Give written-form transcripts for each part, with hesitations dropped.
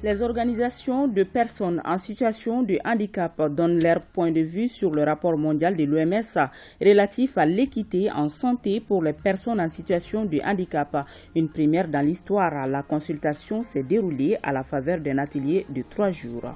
Les organisations de personnes en situation de handicap donnent leur point de vue sur le rapport mondial de l'OMS relatif à l'équité en santé pour les personnes en situation de handicap. Une première dans l'histoire, la consultation s'est déroulée à la faveur d'un atelier de 3 jours.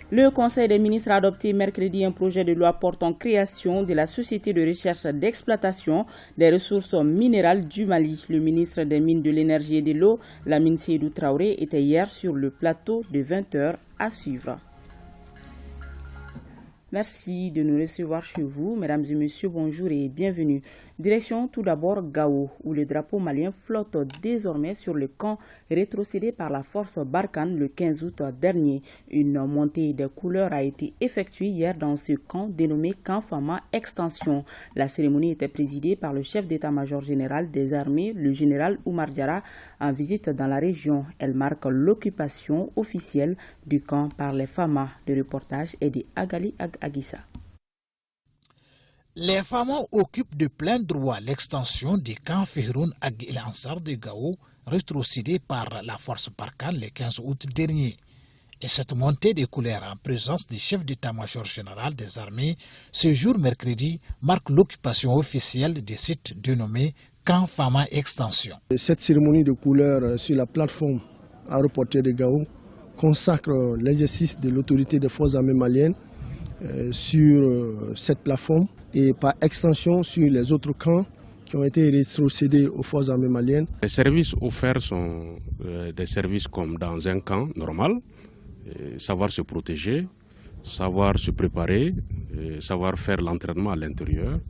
Le Conseil des ministres a adopté mercredi un projet de loi portant création de la Société de recherche d'exploitation des ressources minérales du Mali. Le ministre des Mines, de l'Énergie et de l'Eau, Lamine Seydou Traoré, était hier sur le plateau de 20h à suivre. Merci de nous recevoir chez vous. Mesdames et messieurs, bonjour et bienvenue. Direction tout d'abord Gao, où le drapeau malien flotte désormais sur le camp rétrocédé par la force Barkhane le 15 août dernier. Une montée des couleurs a été effectuée hier dans ce camp dénommé Camp Fama Extension. La cérémonie était présidée par le chef d'état-major général des armées, le général Oumar Diarra, en visite dans la région. Elle marque l'occupation officielle du camp par les Fama. Le reportage est de Agali Aguissa. Les femmes occupent de plein droit l'extension du camp Fihroun Ag El Ansar de Gao, rétrocédé par la force Barkhane le 15 août dernier. Et cette montée de couleurs en présence du chef d'état-major général des armées, ce jour mercredi, marque l'occupation officielle du site dénommé Camp Fama Extension. Cette cérémonie de couleurs sur la plateforme aéroportuaire de Gao consacre l'exercice de l'autorité des forces armées maliennes sur cette plateforme et par extension sur les autres camps qui ont été rétrocédés aux forces armées maliennes. Les services offerts sont des services comme dans un camp normal, savoir se protéger, savoir se préparer, savoir faire l'entraînement à l'intérieur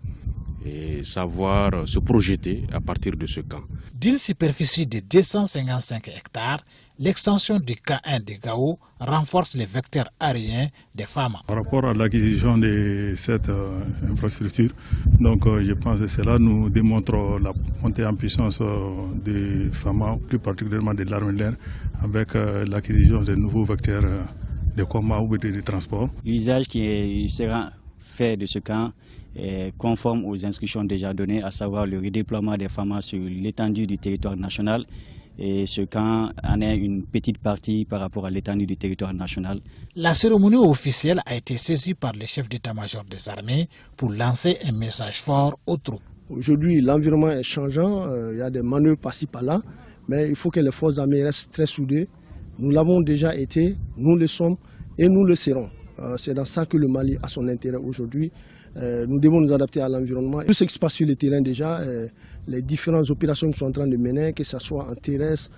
et savoir se projeter à partir de ce camp. D'une superficie de 255 hectares, l'extension du camp 1 de Gao renforce les vecteurs aériens des femmes. Par rapport à l'acquisition de cette infrastructure, donc je pense que cela nous démontre la montée en puissance des FAMA, plus particulièrement de l'armée de l'air, avec l'acquisition de nouveaux vecteurs de combat ou de transport. L'usage qui sera fait de ce camp est conforme aux instructions déjà données, à savoir le redéploiement des FAMA sur l'étendue du territoire national. Et ce camp en est une petite partie par rapport à l'étendue du territoire national. La cérémonie officielle a été saisie par le chef d'état-major des armées pour lancer un message fort aux troupes. Aujourd'hui, l'environnement est changeant, il y a des manœuvres par-ci par-là, mais il faut que les forces armées restent très soudées. Nous l'avons déjà été, nous le sommes et nous le serons. C'est dans ça que le Mali a son intérêt aujourd'hui. Nous devons nous adapter à l'environnement. Tout ce qui se passe sur le terrain déjà, les différentes opérations qui sont en train de mener, que ce soit en terrestre,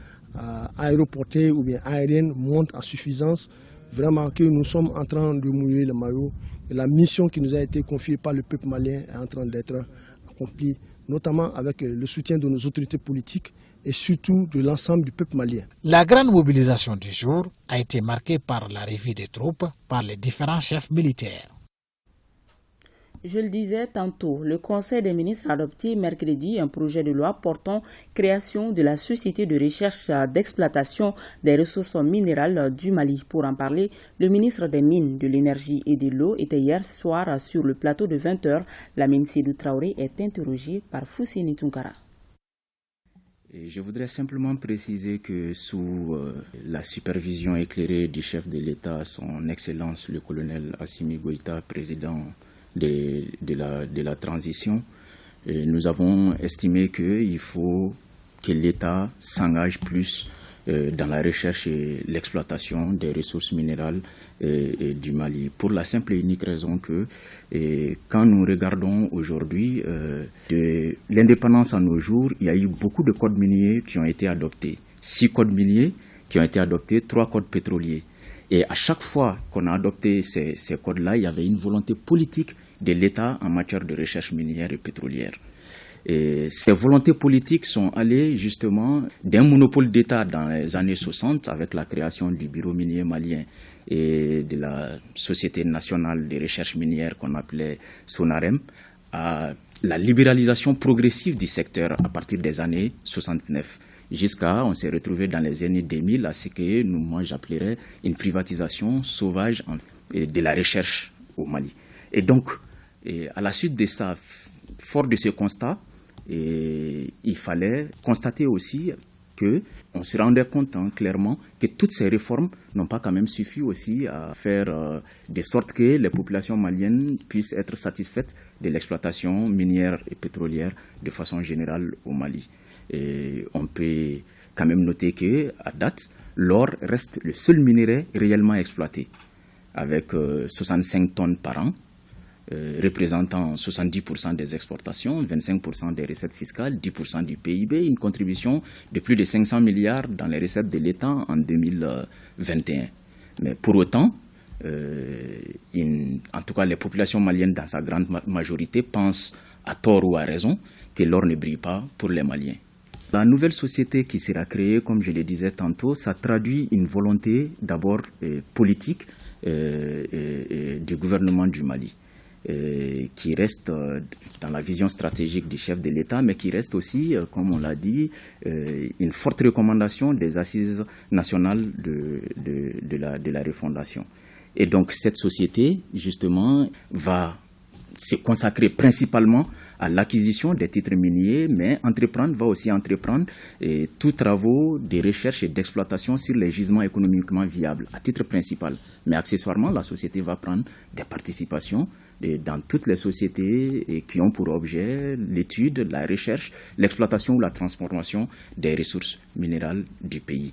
aéroportée ou bien aérienne, montent à suffisance. Vraiment que nous sommes en train de mouiller le maillot. Et la mission qui nous a été confiée par le peuple malien est en train d'être accomplie, notamment avec le soutien de nos autorités politiques et surtout de l'ensemble du peuple malien. La grande mobilisation du jour a été marquée par l'arrivée des troupes par les différents chefs militaires. Je le disais tantôt, le Conseil des ministres a adopté mercredi un projet de loi portant création de la Société de recherche d'exploitation des ressources minérales du Mali. Pour en parler, le ministre des Mines, de l'Énergie et de l'Eau était hier soir sur le plateau de 20h. Lamine Seydou Traoré est interrogé par Foussini Tunkara. Je voudrais simplement préciser que sous la supervision éclairée du chef de l'État, son Excellence le colonel Assimi Goïta, président de la transition, nous avons estimé qu'il faut que l'État s'engage plus dans la recherche et l'exploitation des ressources minérales du Mali. Pour la simple et unique raison que quand nous regardons aujourd'hui de l'indépendance à nos jours, il y a eu beaucoup de codes miniers qui ont été adoptés. 6 codes miniers qui ont été adoptés, 3 codes pétroliers. Et à chaque fois qu'on a adopté ces codes-là, il y avait une volonté politique de l'État en matière de recherche minière et pétrolière. Et ces volontés politiques sont allées justement d'un monopole d'État dans les années 60 avec la création du bureau minier malien et de la Société nationale de recherche minière qu'on appelait SONAREM à la libéralisation progressive du secteur à partir des années 69. Jusqu'à, on s'est retrouvé dans les années 2000 à ce que moi j'appellerais une privatisation sauvage de la recherche au Mali. Et donc, à la suite de ça, fort de ce constat, il fallait constater aussi qu'on se rendait compte clairement que toutes ces réformes n'ont pas quand même suffi aussi à faire de sorte que les populations maliennes puissent être satisfaites de l'exploitation minière et pétrolière de façon générale au Mali. Et on peut quand même noter qu'à date, l'or reste le seul minerai réellement exploité, avec 65 tonnes par an, représentant 70% des exportations, 25% des recettes fiscales, 10% du PIB, une contribution de plus de 500 milliards dans les recettes de l'État en 2021. Mais pour autant, en tout cas les populations maliennes dans sa grande majorité pensent à tort ou à raison que l'or ne brille pas pour les Maliens. La nouvelle société qui sera créée, comme je le disais tantôt, ça traduit une volonté d'abord politique du gouvernement du Mali, qui reste dans la vision stratégique du chef de l'État, mais qui reste aussi, comme on l'a dit, une forte recommandation des assises nationales de la refondation. Et donc cette société, justement, va se consacrer principalement à l'acquisition des titres miniers, mais va aussi entreprendre tous travaux de recherche et d'exploitation sur les gisements économiquement viables, à titre principal. Mais accessoirement, la société va prendre des participations dans toutes les sociétés qui ont pour objet l'étude, la recherche, l'exploitation ou la transformation des ressources minérales du pays.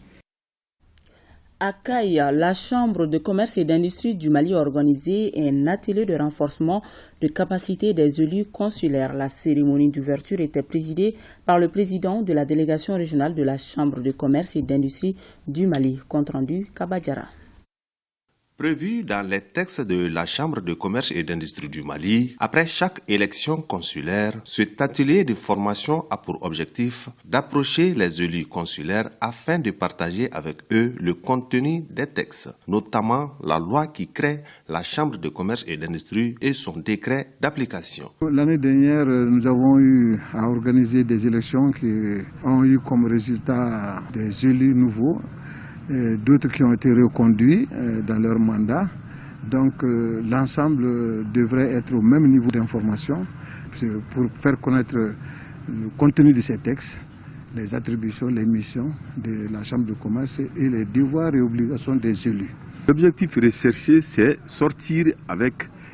À Kaya, la Chambre de commerce et d'industrie du Mali a organisé un atelier de renforcement de capacité des élus consulaires. La cérémonie d'ouverture était présidée par le président de la délégation régionale de la Chambre de commerce et d'industrie du Mali. Compte rendu Kabadjara. Prévu dans les textes de la Chambre de commerce et d'industrie du Mali, après chaque élection consulaire, cet atelier de formation a pour objectif d'approcher les élus consulaires afin de partager avec eux le contenu des textes, notamment la loi qui crée la Chambre de commerce et d'industrie et son décret d'application. L'année dernière, nous avons eu à organiser des élections qui ont eu comme résultat des élus nouveaux, d'autres qui ont été reconduits dans leur mandat. Donc l'ensemble devrait être au même niveau d'information pour faire connaître le contenu de ces textes, les attributions, les missions de la Chambre de commerce et les devoirs et obligations des élus. L'objectif recherché, c'est sortir avec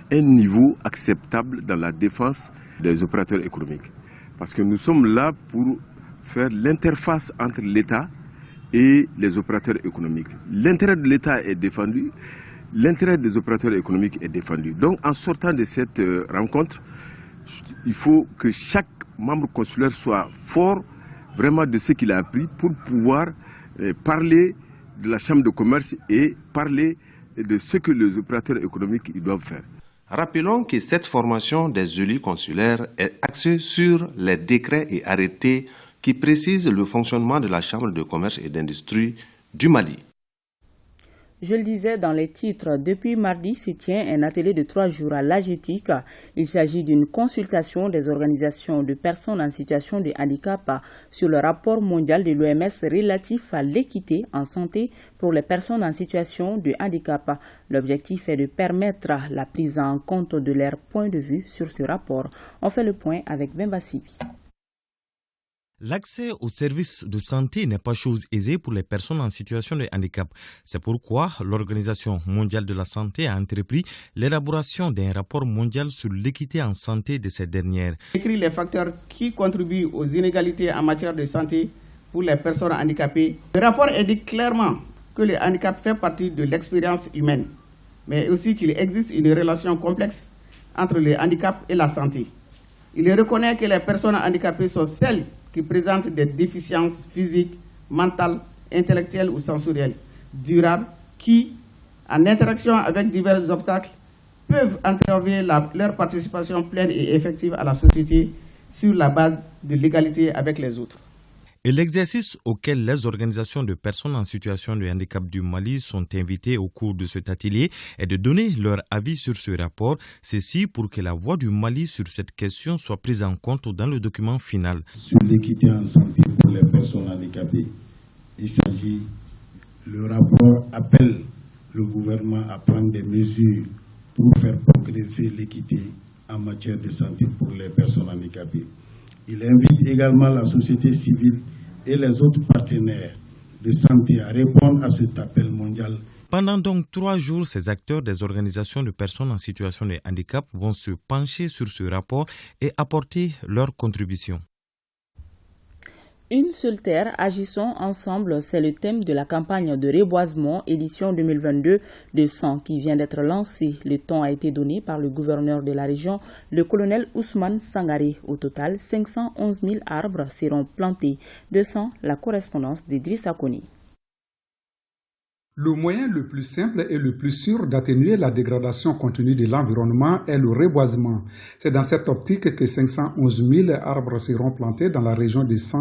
un niveau acceptable dans la défense des opérateurs économiques. Parce que nous sommes là pour faire l'interface entre l'État et les opérateurs économiques. L'intérêt de l'État est défendu, l'intérêt des opérateurs économiques est défendu. Donc en sortant de cette rencontre, il faut que chaque membre consulaire soit fort vraiment de ce qu'il a appris pour pouvoir parler de la Chambre de commerce et parler de ce que les opérateurs économiques doivent faire. Rappelons que cette formation des élus consulaires est axée sur les décrets et arrêtés qui précise le fonctionnement de la Chambre de commerce et d'industrie du Mali. Je le disais dans les titres, depuis mardi se tient un atelier de 3 jours à l'AGETIC. Il s'agit d'une consultation des organisations de personnes en situation de handicap sur le rapport mondial de l'OMS relatif à l'équité en santé pour les personnes en situation de handicap. L'objectif est de permettre la prise en compte de leur point de vue sur ce rapport. On fait le point avec Bemba Sibi. L'accès aux services de santé n'est pas chose aisée pour les personnes en situation de handicap. C'est pourquoi l'Organisation mondiale de la santé a entrepris l'élaboration d'un rapport mondial sur l'équité en santé de ces dernières. Écrit les facteurs qui contribuent aux inégalités en matière de santé pour les personnes handicapées. Le rapport indique clairement que le handicap fait partie de l'expérience humaine, mais aussi qu'il existe une relation complexe entre le handicap et la santé. Il reconnaît que les personnes handicapées sont celles qui présentent des déficiences physiques, mentales, intellectuelles ou sensorielles durables qui, en interaction avec divers obstacles, peuvent entraver leur participation pleine et effective à la société sur la base de l'égalité avec les autres. Et l'exercice auquel les organisations de personnes en situation de handicap du Mali sont invitées au cours de cet atelier est de donner leur avis sur ce rapport, ceci pour que la voix du Mali sur cette question soit prise en compte dans le document final. Sur l'équité en santé pour les personnes handicapées, le rapport appelle le gouvernement à prendre des mesures pour faire progresser l'équité en matière de santé pour les personnes handicapées. Il invite également la société civile et les autres partenaires de santé à répondre à cet appel mondial. Pendant donc 3 jours, ces acteurs des organisations de personnes en situation de handicap vont se pencher sur ce rapport et apporter leur contribution. Une seule terre, agissons ensemble, c'est le thème de la campagne de reboisement édition 2022 de 100 qui vient d'être lancée. Le temps a été donné par le gouverneur de la région, le colonel Ousmane Sangaré. Au total, 511 000 arbres seront plantés. De 100, la correspondance d'Idrissa Koni. Le moyen le plus simple et le plus sûr d'atténuer la dégradation continue de l'environnement est le reboisement. C'est dans cette optique que 511 000 arbres seront plantés dans la région de 100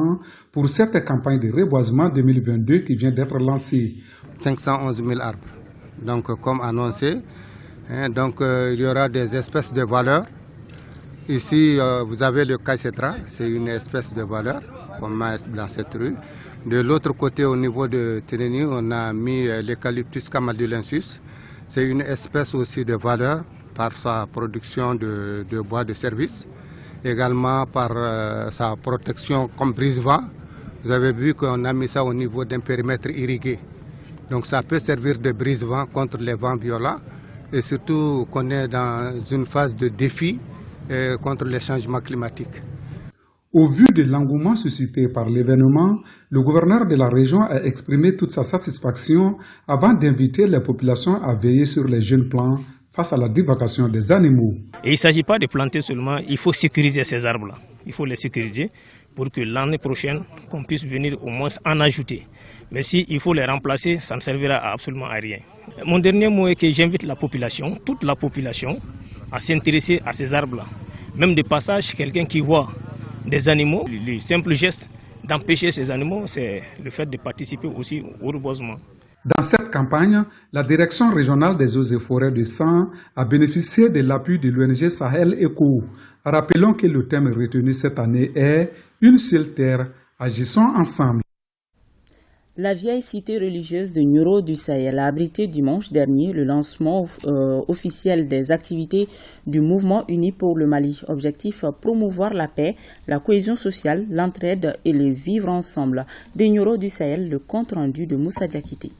pour cette campagne de reboisement 2022 qui vient d'être lancée. 511 000 arbres. Donc, comme annoncé, il y aura des espèces de valeur. Ici, vous avez le caïcetra, c'est une espèce de valeur qu'on met dans cette rue. De l'autre côté, au niveau de Ténéni, on a mis l'eucalyptus camadulensis. C'est une espèce aussi de valeur par sa production de bois de service, également par sa protection comme brise-vent. Vous avez vu qu'on a mis ça au niveau d'un périmètre irrigué. Donc ça peut servir de brise-vent contre les vents violents et surtout qu'on est dans une phase de défi contre les changements climatiques. Au vu de l'engouement suscité par l'événement, le gouverneur de la région a exprimé toute sa satisfaction avant d'inviter les populations à veiller sur les jeunes plants face à la divagation des animaux. Et il ne s'agit pas de planter seulement, il faut sécuriser ces arbres-là. Il faut les sécuriser pour que l'année prochaine, qu'on puisse venir au moins en ajouter. Mais s'il faut les remplacer, ça ne servira absolument à rien. Mon dernier mot est que j'invite la population, toute la population, à s'intéresser à ces arbres-là. Même de passage, quelqu'un qui voit des animaux, le simple geste d'empêcher ces animaux, c'est le fait de participer aussi au reboisement. Dans cette campagne, la direction régionale des eaux et forêts de 100 a bénéficié de l'appui de l'ONG Sahel Eco. Rappelons que le thème retenu cette année est « Une seule terre, agissons ensemble ». La vieille cité religieuse de Nioro du Sahel a abrité dimanche dernier le lancement officiel des activités du mouvement uni pour le Mali. Objectif, promouvoir la paix, la cohésion sociale, l'entraide et le vivre ensemble. De Nioro du Sahel, le compte rendu de Moussa Diakité.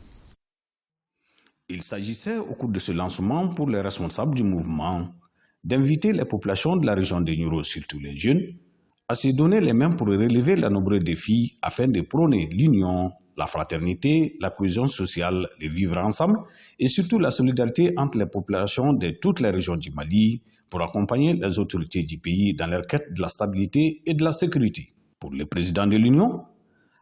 Il s'agissait au cours de ce lancement pour les responsables du mouvement d'inviter les populations de la région de Nioro, surtout les jeunes, à se donner les mains pour relever les nombreux défis afin de prôner l'union, la fraternité, la cohésion sociale, le vivre ensemble et surtout la solidarité entre les populations de toutes les régions du Mali pour accompagner les autorités du pays dans leur quête de la stabilité et de la sécurité. Pour le président de l'Union,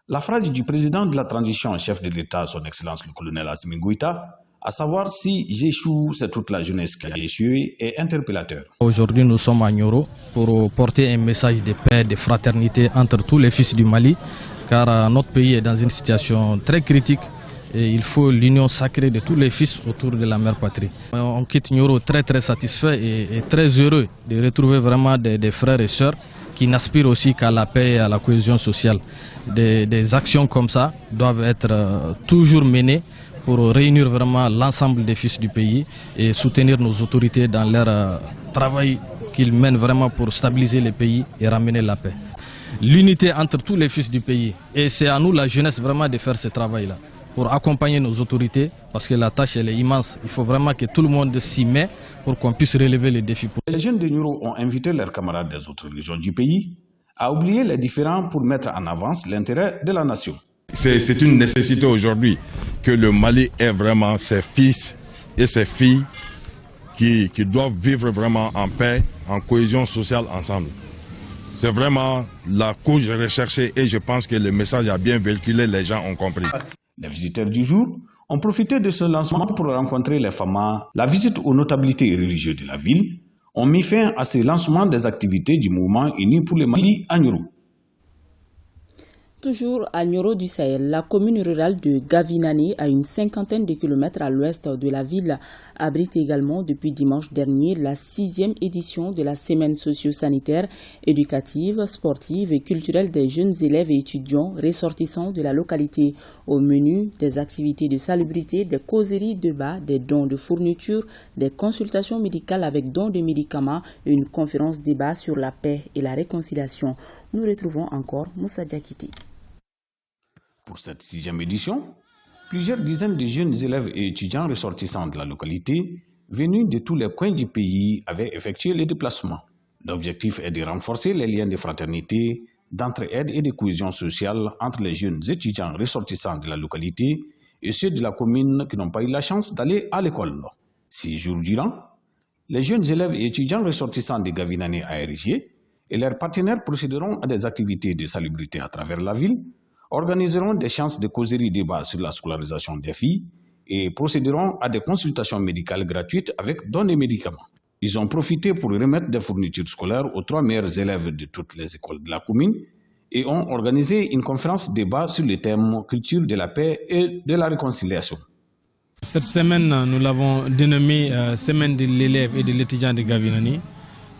la phrase du président de la transition, chef de l'État, son Excellence le colonel Assimi Goïta, à savoir si j'échoue, c'est toute la jeunesse qui a échoué, est interpellateur. Aujourd'hui, nous sommes à Nioro pour porter un message de paix, de fraternité entre tous les fils du Mali, car notre pays est dans une situation très critique et il faut l'union sacrée de tous les fils autour de la mère patrie. On quitte Nioro très satisfait et très heureux de retrouver vraiment des frères et sœurs qui n'aspirent aussi qu'à la paix et à la cohésion sociale. Des actions comme ça doivent être toujours menées pour réunir vraiment l'ensemble des fils du pays et soutenir nos autorités dans leur travail qu'ils mènent vraiment pour stabiliser le pays et ramener la paix. L'unité entre tous les fils du pays. Et c'est à nous, la jeunesse, vraiment de faire ce travail-là, pour accompagner nos autorités, parce que la tâche, elle est immense. Il faut vraiment que tout le monde s'y mette pour qu'on puisse relever les défis. Les jeunes de Nioro ont invité leurs camarades des autres régions du pays à oublier les différends pour mettre en avance l'intérêt de la nation. C'est une nécessité aujourd'hui que le Mali ait vraiment ses fils et ses filles qui doivent vivre vraiment en paix, en cohésion sociale ensemble. C'est vraiment la cause recherchée et je pense que le message a bien véhiculé, les gens ont compris. Les visiteurs du jour ont profité de ce lancement pour rencontrer les femmes. La visite aux notabilités religieuses de la ville ont mis fin à ce lancement des activités du mouvement uni pour le Mali à Nioro. Toujours à Nioro du Sahel, la commune rurale de Gavinane, à une cinquantaine de kilomètres à l'ouest de la ville, abrite également depuis dimanche dernier la 6e édition de la semaine socio-sanitaire, éducative, sportive et culturelle des jeunes élèves et étudiants ressortissants de la localité. Au menu, des activités de salubrité, des causeries de bas, des dons de fournitures, des consultations médicales avec dons de médicaments et une conférence débat sur la paix et la réconciliation. Nous retrouvons encore Moussa Diakité. Pour cette 6e édition, plusieurs dizaines de jeunes élèves et étudiants ressortissants de la localité, venus de tous les coins du pays, avaient effectué les déplacements. L'objectif est de renforcer les liens de fraternité, d'entraide et de cohésion sociale entre les jeunes étudiants ressortissants de la localité et ceux de la commune qui n'ont pas eu la chance d'aller à l'école. 6 jours durant, les jeunes élèves et étudiants ressortissants de Gavinani à Érigier et leurs partenaires procéderont à des activités de salubrité à travers la ville, organiseront des séances de causerie débat sur la scolarisation des filles et procéderont à des consultations médicales gratuites avec dons de médicaments. Ils ont profité pour remettre des fournitures scolaires aux 3 meilleurs élèves de toutes les écoles de la commune et ont organisé une conférence débat sur le thème culture de la paix et de la réconciliation. Cette semaine, nous l'avons dénommée Semaine de l'élève et de l'étudiant de Gavinani.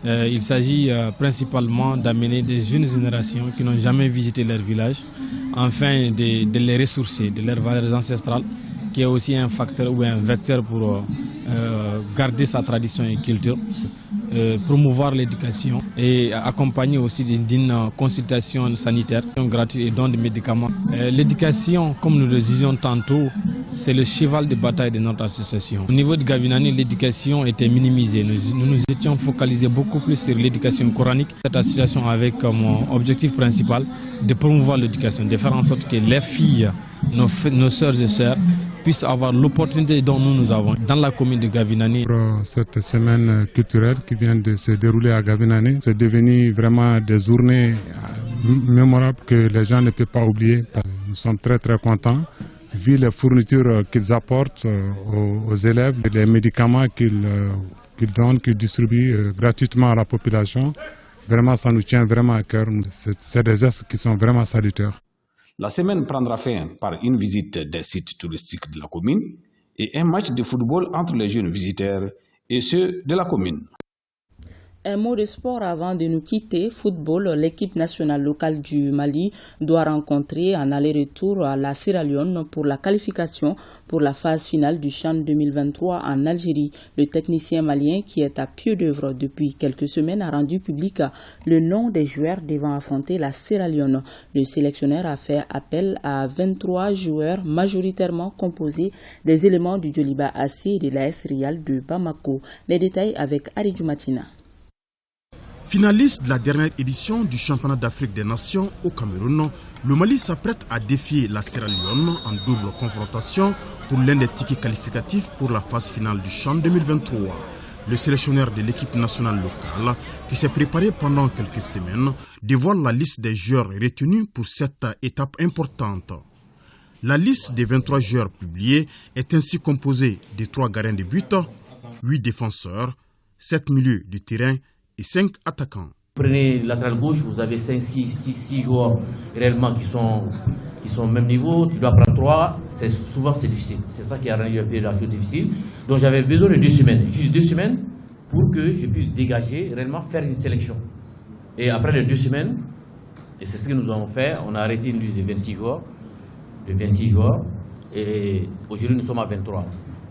Il s'agit principalement d'amener des jeunes générations qui n'ont jamais visité leur village, afin de les ressourcer de leurs valeurs ancestrales, qui est aussi un facteur ou un vecteur pour garder sa tradition et culture, promouvoir l'éducation et accompagner aussi d'une consultation sanitaire gratuite et don de médicaments. L'éducation, comme nous le disions tantôt, c'est le cheval de bataille de notre association. Au niveau de Gavinani, l'éducation était minimisée. Nous nous étions focalisés beaucoup plus sur l'éducation coranique. Cette association avait comme objectif principal de promouvoir l'éducation, de faire en sorte que les filles, nos sœurs et sœurs, puissent avoir l'opportunité dont nous avons dans la commune de Gavinani. Pour cette semaine culturelle qui vient de se dérouler à Gavinani, c'est devenu vraiment des journées mémorables que les gens ne peuvent pas oublier. Nous sommes très contents, vu les fournitures qu'ils apportent aux élèves, les médicaments qu'ils donnent, qu'ils distribuent gratuitement à la population. Vraiment, ça nous tient vraiment à cœur. C'est des gestes qui sont vraiment salutaires. La semaine prendra fin par une visite des sites touristiques de la commune et un match de football entre les jeunes visiteurs et ceux de la commune. Un mot de sport avant de nous quitter. Football, l'équipe nationale locale du Mali doit rencontrer en aller-retour à la Sierra Leone pour la qualification pour la phase finale du CHAN 2023 en Algérie. Le technicien malien qui est à pied d'œuvre depuis quelques semaines a rendu public le nom des joueurs devant affronter la Sierra Leone. Le sélectionneur a fait appel à 23 joueurs majoritairement composés des éléments du Djoliba AC et de l'AS Real de Bamako. Les détails avec Aridou Matina. Finaliste de la dernière édition du championnat d'Afrique des Nations au Cameroun, le Mali s'apprête à défier la Sierra Leone en double confrontation pour l'un des tickets qualificatifs pour la phase finale du CHAN 2023. Le sélectionneur de l'équipe nationale locale, qui s'est préparé pendant quelques semaines, dévoile la liste des joueurs retenus pour cette étape importante. La liste des 23 joueurs publiés est ainsi composée de 3 gardiens de but, 8 défenseurs, 7 milieux de terrain et 5 attaquants. Prenez latéral gauche, vous avez 6 joueurs réellement qui sont au même niveau. Tu dois prendre 3, souvent c'est difficile. C'est ça qui a rendu la chose difficile. Donc j'avais besoin de 2 semaines, juste 2 semaines pour que je puisse dégager, réellement faire une sélection. Et après les 2 semaines, et c'est ce que nous avons fait, on a arrêté une liste de 26 joueurs, et aujourd'hui nous sommes à 23.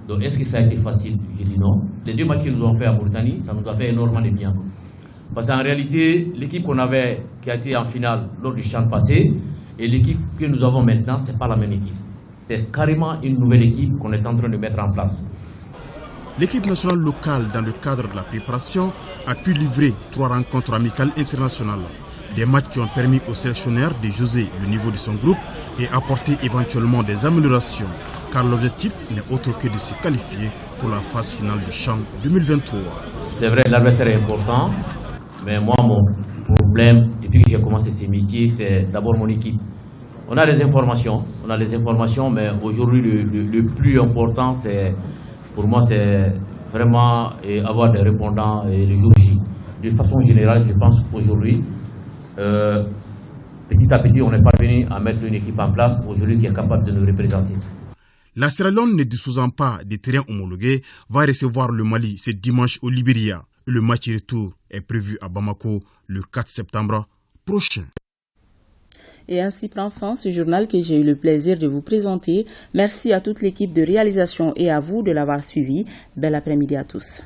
Donc est-ce que ça a été facile? J'ai dit non. Les 2 matchs que nous avons fait à Mauritanie, ça nous a fait énormément de bien. Parce qu'en réalité, l'équipe qu'on avait, qui a été en finale lors du CHAN passé, et l'équipe que nous avons maintenant, ce n'est pas la même équipe. C'est carrément une nouvelle équipe qu'on est en train de mettre en place. L'équipe nationale locale, dans le cadre de la préparation, a pu livrer 3 rencontres amicales internationales. Des matchs qui ont permis au sélectionneur de jauger le niveau de son groupe et apporter éventuellement des améliorations, car l'objectif n'est autre que de se qualifier pour la phase finale du CHAN 2023. C'est vrai, l'adversaire est important, mais moi, mon problème, depuis que j'ai commencé ce métier, c'est d'abord mon équipe. On a des informations, mais aujourd'hui, le plus important, pour moi, c'est vraiment avoir des répondants le jour J. De façon générale, je pense qu'aujourd'hui, petit à petit, on est parvenu à mettre une équipe en place aujourd'hui qui est capable de nous représenter. La Sierra Leone, ne disposant pas de terrain homologué, va recevoir le Mali ce dimanche au Libéria. Le match retour est prévu à Bamako le 4 septembre prochain. Et ainsi prend fin ce journal que j'ai eu le plaisir de vous présenter. Merci à toute l'équipe de réalisation et à vous de l'avoir suivi. Bel après-midi à tous.